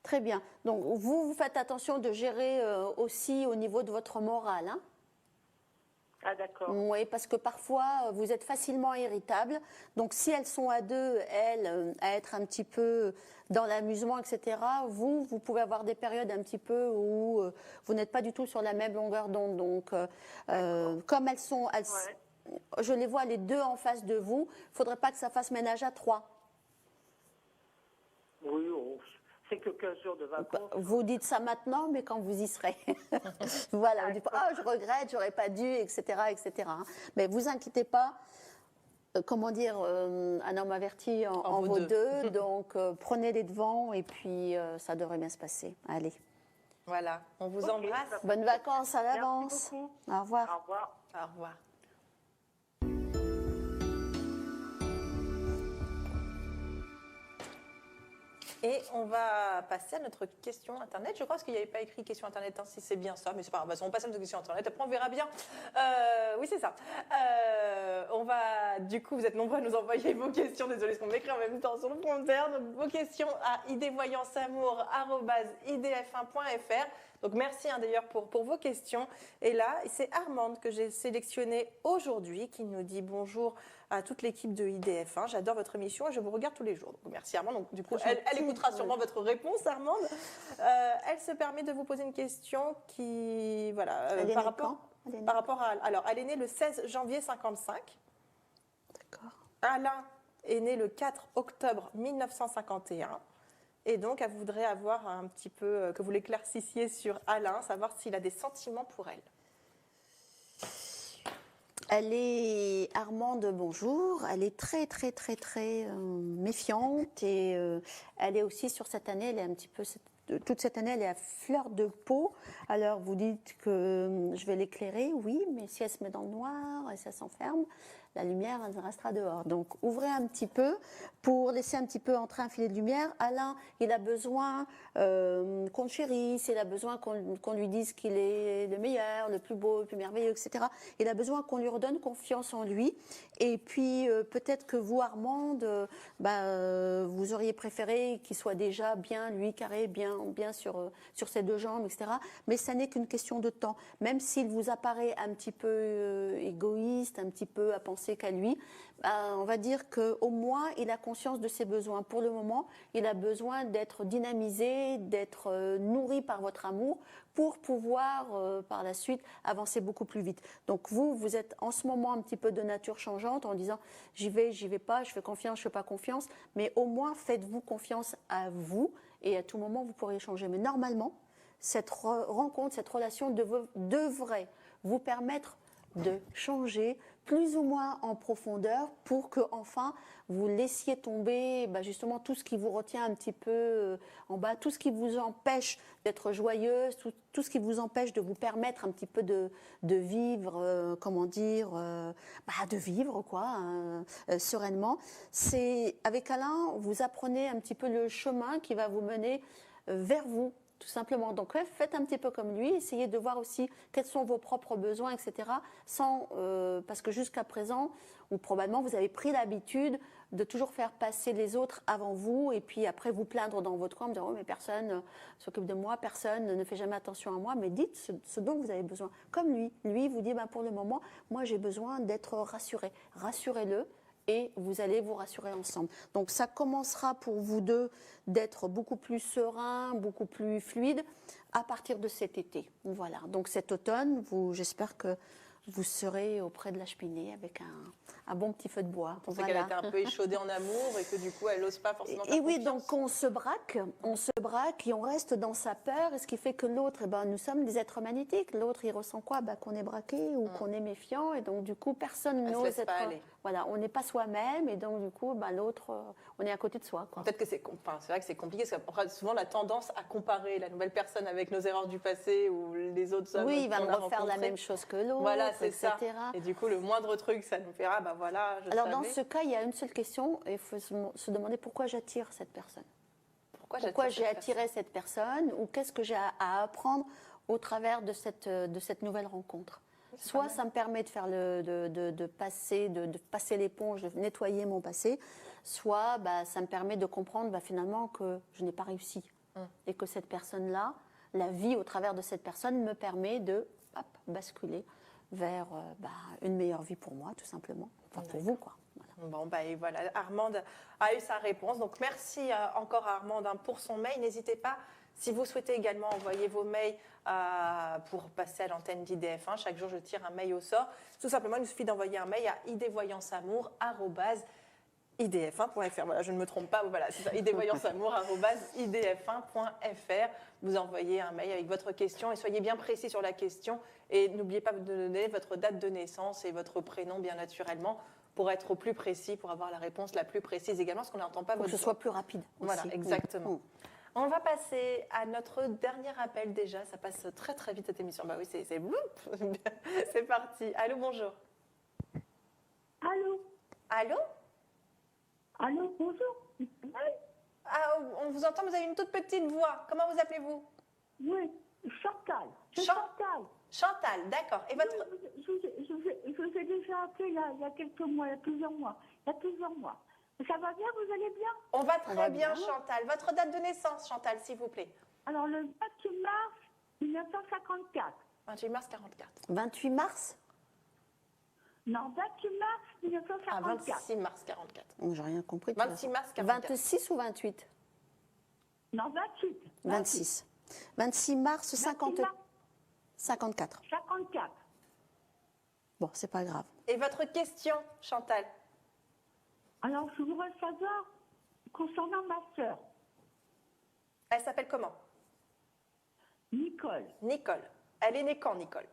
Très bien. Donc, vous faites attention de gérer aussi au niveau de votre morale, hein? Ah, d'accord. Oui, parce que parfois, vous êtes facilement irritable. Donc, si elles sont à 2, elles, à être un petit peu dans l'amusement, etc., vous pouvez avoir des périodes un petit peu où vous n'êtes pas du tout sur la même longueur d'onde. Donc, comme elles sont, je les vois les 2 en face de vous, il ne faudrait pas que ça fasse ménage à 3. Oui, c'est que 15 jours de vacances. Vous dites ça maintenant, mais quand vous y serez. Voilà, vous dites, oh, je regrette, j'aurais pas dû, etc., etc. Mais vous inquiétez pas, comment dire, un homme averti en vaut 2, donc prenez les devants et puis ça devrait bien se passer. Allez. Voilà, on vous embrasse. Bonnes vacances à l'avance. Merci beaucoup. Au revoir. Au revoir. Au revoir. Et on va passer à notre question Internet. Je crois qu'il n'y avait pas écrit question Internet, hein, si c'est bien ça, mais c'est pas grave. On passe à notre question Internet, après on verra bien. Oui, c'est ça. On va, du coup, vous êtes nombreux à nous envoyer vos questions. Désolée, parce qu'on m'écrit en même temps sur le prompteur. Donc, vos questions à idvoyanceamour@idf1.fr. Donc, merci d'ailleurs pour vos questions. Et là, c'est Armande que j'ai sélectionnée aujourd'hui qui nous dit bonjour à toute l'équipe de IDF1. J'adore votre émission et je vous regarde tous les jours. Donc, merci Armande. Donc, du coup, elle écoutera sûrement votre réponse, Armande. Elle se permet de vous poser une question qui, voilà, par rapport à... Alors, elle est née le 16 janvier 55. D'accord. Alain est né le 4 octobre 1951. Et donc, elle voudrait avoir un petit peu, que vous l'éclaircissiez sur Alain, savoir s'il a des sentiments pour elle. Elle est, Armande, bonjour, elle est très, très, très, très méfiante et elle est aussi sur cette année, elle est un petit peu, toute cette année, elle est à fleur de peau. Alors, vous dites que je vais l'éclairer, oui, mais si elle se met dans le noir et si elle s'enferme, la lumière, elle restera dehors. Donc, ouvrez un petit peu pour laisser un petit peu entrer un filet de lumière. Alain, il a besoin qu'on le chérisse, il a besoin qu'on lui dise qu'il est le meilleur, le plus beau, le plus merveilleux, etc. Il a besoin qu'on lui redonne confiance en lui. Et puis, peut-être que vous, Armande, vous auriez préféré qu'il soit déjà bien, lui, carré, bien sur ses 2 jambes, etc. Mais ça n'est qu'une question de temps. Même s'il vous apparaît un petit peu égoïste, un petit peu à penser qu'à lui, on va dire qu'au moins il a conscience de ses besoins. Pour le moment, il a besoin d'être dynamisé, d'être nourri par votre amour pour pouvoir par la suite avancer beaucoup plus vite. Donc vous êtes en ce moment un petit peu de nature changeante en disant j'y vais pas, je fais confiance, je fais pas confiance, mais au moins faites-vous confiance à vous et à tout moment vous pourrez changer. Mais normalement, cette rencontre, cette relation devrait vous permettre de changer plus ou moins en profondeur pour que enfin vous laissiez tomber justement tout ce qui vous retient un petit peu en bas, tout ce qui vous empêche d'être joyeuse, tout ce qui vous empêche de vous permettre un petit peu de vivre, de vivre quoi, sereinement. C'est avec Alain, vous apprenez un petit peu le chemin qui va vous mener vers vous. Tout simplement. Donc, faites un petit peu comme lui, essayez de voir aussi quels sont vos propres besoins, etc. Parce que jusqu'à présent, ou probablement, vous avez pris l'habitude de toujours faire passer les autres avant vous et puis après vous plaindre dans votre coin, me dire « Oh, mais personne s'occupe de moi, personne ne fait jamais attention à moi. » Mais dites ce dont vous avez besoin. Comme lui. Lui vous dit pour le moment, moi j'ai besoin d'être rassuré. Rassurez-le. Et vous allez vous rassurer ensemble. Donc ça commencera pour vous deux d'être beaucoup plus serein, beaucoup plus fluide à partir de cet été. Voilà. Donc cet automne, j'espère que vous serez auprès de la cheminée avec un bon petit feu de bois. On sait qu'elle était un peu échaudée en amour et que du coup, elle n'ose pas forcément Et faire oui, confiance. donc on se braque et on reste dans sa peur, et ce qui fait que l'autre, eh ben, nous sommes des êtres magnétiques. L'autre, il ressent quoi? Qu'on est braqué ou qu'on est méfiant, et donc du coup, personne Elle se n'ose laisse être. pas aller. Voilà, on n'est pas soi-même, et donc du coup, l'autre, on est à côté de soi, quoi. Peut-être que c'est vrai que c'est compliqué, parce qu'on a souvent la tendance à comparer la nouvelle personne avec nos erreurs du passé ou les autres hommes Oui, il va qu'on me a refaire la rencontrés. même chose que l'autre, Voilà, c'est etc. ça. Et du coup, le moindre truc, ça nous fera, bah voilà, je Alors savais. dans ce cas, il y a une seule question, et il faut se demander pourquoi j'attire cette personne. Pourquoi Pourquoi j'attire j'ai cette attiré cette personne, ou qu'est-ce que j'ai à apprendre au travers de cette nouvelle rencontre. Soit ça me permet de faire de passer l'éponge, de nettoyer mon passé, soit ça me permet de comprendre finalement que je n'ai pas réussi. Et que cette personne-là, la vie au travers de cette personne me permet de basculer vers une meilleure vie pour moi, tout simplement. Enfin, pour vous, quoi. Voilà. Bon, et voilà, Armande a eu sa réponse. Donc, merci encore à Armande pour son mail. N'hésitez pas, si vous souhaitez également envoyer vos mails pour passer à l'antenne d'IDF1. Chaque jour, je tire un mail au sort. Tout simplement, il nous suffit d'envoyer un mail à idvoyanceamour@idf1.fr. Voilà, je ne me trompe pas. Voilà, c'est ça, idvoyanceamour@idf1.fr. Vous envoyez un mail avec votre question et soyez bien précis sur la question. Et n'oubliez pas de donner votre date de naissance et votre prénom, bien naturellement, pour être au plus précis, pour avoir la réponse la plus précise également, parce qu'on n'entend pas Pour que votre ce soit plus rapide. Voilà, aussi. exactement. Mm. On va passer à notre dernier appel déjà. Ça passe très très vite cette émission. Bah oui, c'est boum. C'est parti. Allô, bonjour. Allô? Allô? Allô, bonjour. Ah, on vous entend, vous avez une toute petite voix. Comment vous appelez-vous? Oui, Chantal. C'est Chan- Chantal. Chantal, d'accord. Et votre... Je vous ai déjà appelé là, il y a quelques mois, il y a plusieurs mois. Ça va bien, vous allez bien? On va très va bien, bien. Chantal. Votre date de naissance, Chantal, s'il vous plaît. Alors, le 28 mars 1954. 28 mars 44. 28 mars. Non, 28 mars Ah, 1954. 26 mars 44. J'ai rien compris. de toute 26 façon. mars 44. 26 ou 28? Non, 28. 26. 26 mars 28 mars 54. 54. Bon, c'est pas grave. Et votre question, Chantal? Alors, je voudrais savoir, concernant ma sœur, Elle s'appelle comment? Nicole, Nicole. Elle est née quand, Nicole?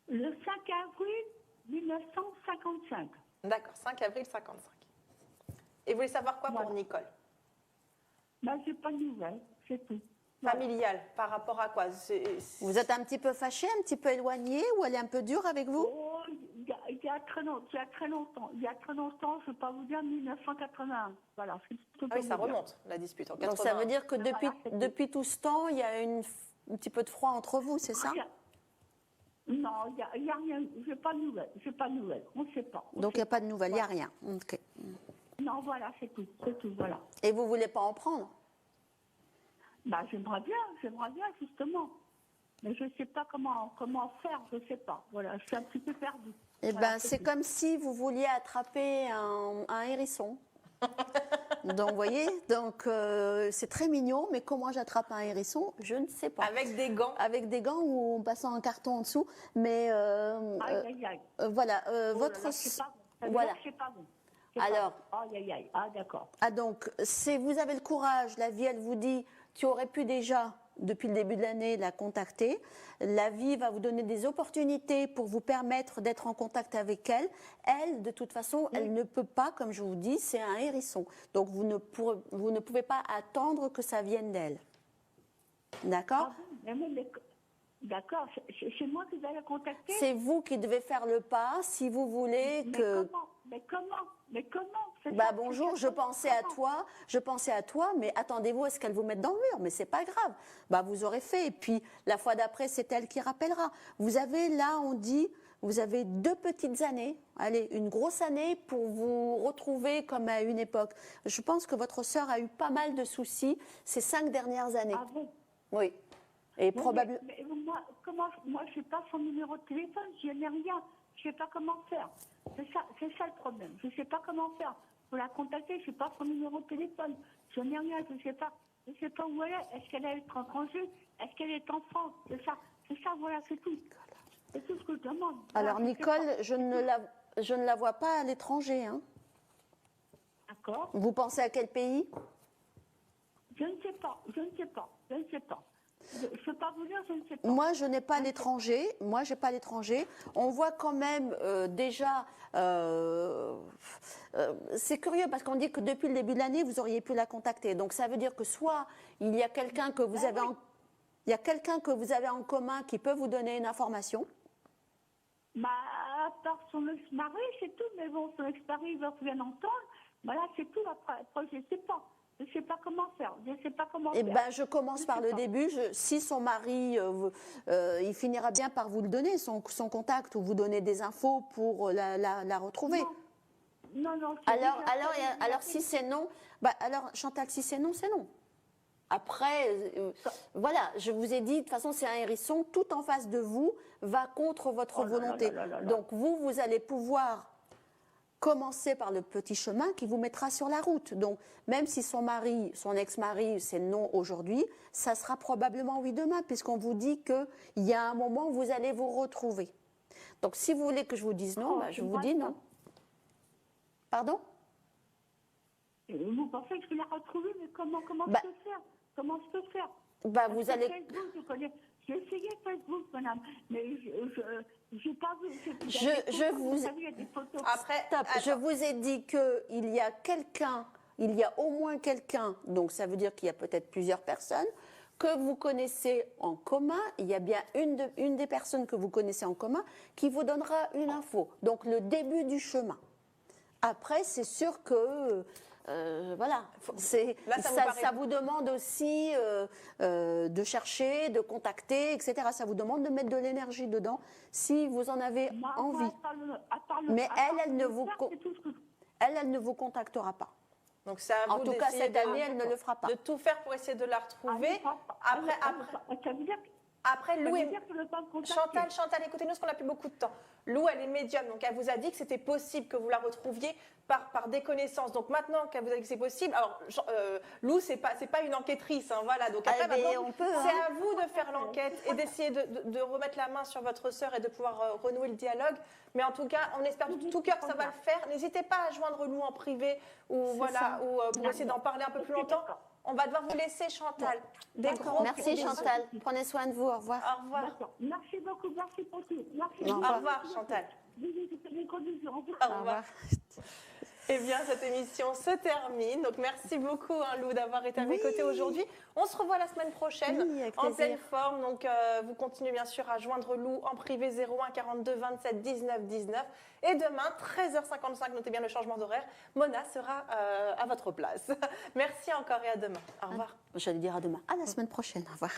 le 5 avril 1955. D'accord, 5 avril 55. Et vous voulez savoir quoi Voilà. pour Nicole? J'ai pas de nouvelles, c'est tout. Familiale, par rapport à quoi? Vous êtes un petit peu fâché, un petit peu éloigné, ou elle est un peu dure avec vous? Oh, il y a très longtemps, je ne vais pas vous dire 1981. Voilà, c'est tout ce que je Ah oui, peux ça vous dire. remonte, la dispute en Donc 80. ça veut dire que depuis, Voilà, c'est tout. depuis tout ce temps, il y a un petit peu de froid entre vous, c'est ça? Non, il n'y a rien, j'ai pas de nouvelles, on ne sait pas. Donc il n'y a pas de nouvelles, il n'y a rien. Ok. Non, voilà, c'est tout, voilà. Et vous ne voulez pas en prendre? J'aimerais bien, justement. Mais je ne sais pas comment faire, je ne sais pas. Voilà, je suis un petit peu perdue. Eh Voilà, c'est tout. comme si vous vouliez attraper un hérisson. Donc, vous voyez, c'est très mignon, mais comment j'attrape un hérisson, je ne sais pas. Avec des gants. Avec des gants ou en passant un carton en dessous. Mais Aïe, aïe. voilà, Oh là votre... là, c'est pas bon. Ça veut Voilà. dire que c'est pas bon. C'est pas Alors- bon. Aïe, aïe, aïe. Ah, d'accord. Ah donc, si vous avez le courage, la vie, elle vous dit, tu aurais pu déjà, depuis le début de l'année, la contacter. La vie va vous donner des opportunités pour vous permettre d'être en contact avec elle. Elle, de toute façon, elle ne peut pas, comme je vous dis, c'est un hérisson. Donc, vous ne pouvez pas attendre que ça vienne d'elle. D'accord? Ah bon, d'accord, c'est moi qui vais la contacter. C'est vous qui devez faire le pas si vous voulez que... Mais comment C'est Bah ça, bonjour, c'est je ça, pensais à comment toi, mais attendez-vous à ce qu'elle vous mette dans le mur, mais c'est pas grave. Bah vous aurez fait, et puis la fois d'après, c'est elle qui rappellera. Vous avez là, on dit, vous avez 2 petites années, allez, une grosse année pour vous retrouver comme à une époque. Je pense que votre sœur a eu pas mal de soucis ces 5 dernières années. Ah bon? Oui. Et Oui, probablement. mais moi, je n'ai pas son numéro de téléphone, je n'ai rien. Je ne sais pas comment faire. C'est ça le problème. Je ne sais pas comment faire. Pour la contacter, je n'ai pas son numéro de téléphone. Je n'ai rien, je ne sais pas. Je ne sais pas où elle est. Est-ce qu'elle est en congé? Est-ce qu'elle est en France? C'est ça, voilà, c'est tout. C'est tout ce que je demande. Voilà, Alors je sais Nicole, pas. je ne la... je ne la vois pas à l'étranger. Hein. D'accord. Vous pensez à quel pays? Je ne sais pas. Je ne sais pas. Je ne sais pas. Je ne peux pas vous dire, je ne sais pas. Moi, je n'ai pas l'étranger. Moi, j'ai pas l'étranger. On voit quand même déjà. C'est curieux parce qu'on dit que depuis le début de l'année, vous auriez pu la contacter. Donc, ça veut dire que soit il y a quelqu'un que vous avez il y a quelqu'un que vous avez en commun qui peut vous donner une information. Bah, à part son ex-mari, c'est tout. Mais bon, son ex-mari, il veut rien entendre. Voilà, c'est tout. Après, je ne sais pas. Je ne sais pas comment faire. Je ne sais pas comment Eh faire. ben, je commence par le début. Si son mari, il finira bien par vous le donner, son contact, ou vous donner des infos pour la retrouver. Non, non. Alors, si c'est non, alors Chantal, si c'est non, c'est non. Après, voilà, je vous ai dit, de toute façon, c'est un hérisson, tout en face de vous va contre votre volonté. Donc, vous allez pouvoir commencer par le petit chemin qui vous mettra sur la route. Donc, même si son ex-mari, c'est non aujourd'hui, ça sera probablement oui demain, puisqu'on vous dit qu'il y a un moment où vous allez vous retrouver. Donc, si vous voulez que je vous dise non, je vous dis non. Pardon? Vous pensez que je vais la retrouver, mais comment je peux faire? Comment je peux faire? Vous allez... Facebook, je connais. J'ai essayé Facebook, madame, mais je n'ai pas vu. Je vous ai dit qu'il y a quelqu'un, il y a au moins quelqu'un, donc ça veut dire qu'il y a peut-être plusieurs personnes, que vous connaissez en commun. Il y a bien une des personnes que vous connaissez en commun qui vous donnera une info. Donc le début du chemin. Après, c'est sûr que... voilà, ça vous demande aussi de chercher, de contacter, etc. Ça vous demande de mettre de l'énergie dedans si vous en avez envie. Mais elle ne vous contactera pas. Donc c'est à vous en tout cas, cette année, elle ne le fera pas. De tout faire pour essayer de la retrouver. Après, Lou et... Chantal, écoutez-nous parce qu'on n'a plus beaucoup de temps. Lou, elle est médium, donc elle vous a dit que c'était possible que vous la retrouviez par des connaissances. Donc maintenant qu'elle vous a dit que c'est possible, alors Lou, c'est pas une enquêtrice, hein, voilà. Donc après, c'est à vous de faire l'enquête et d'essayer de remettre la main sur votre sœur et de pouvoir renouer le dialogue. Mais en tout cas, on espère de tout cœur que ça va le faire. N'hésitez pas à joindre Lou en privé ou pour essayer d'en parler un peu plus longtemps. On va devoir vous laisser, Chantal. Merci, Chantal. Prenez soin de vous. Au revoir. Au revoir. Merci beaucoup. Merci pour tout. Merci. Au revoir, Chantal. Au revoir. Eh bien, cette émission se termine. Donc, merci beaucoup, Lou, d'avoir été à mes côtés aujourd'hui. On se revoit la semaine prochaine en pleine forme. Donc, vous continuez bien sûr à joindre Lou en privé 01 42 27 19 19. Et demain, 13h55, notez bien le changement d'horaire, Mona sera à votre place. Merci encore et à demain. Au revoir. J'allais dire à demain. À la semaine prochaine. Au revoir.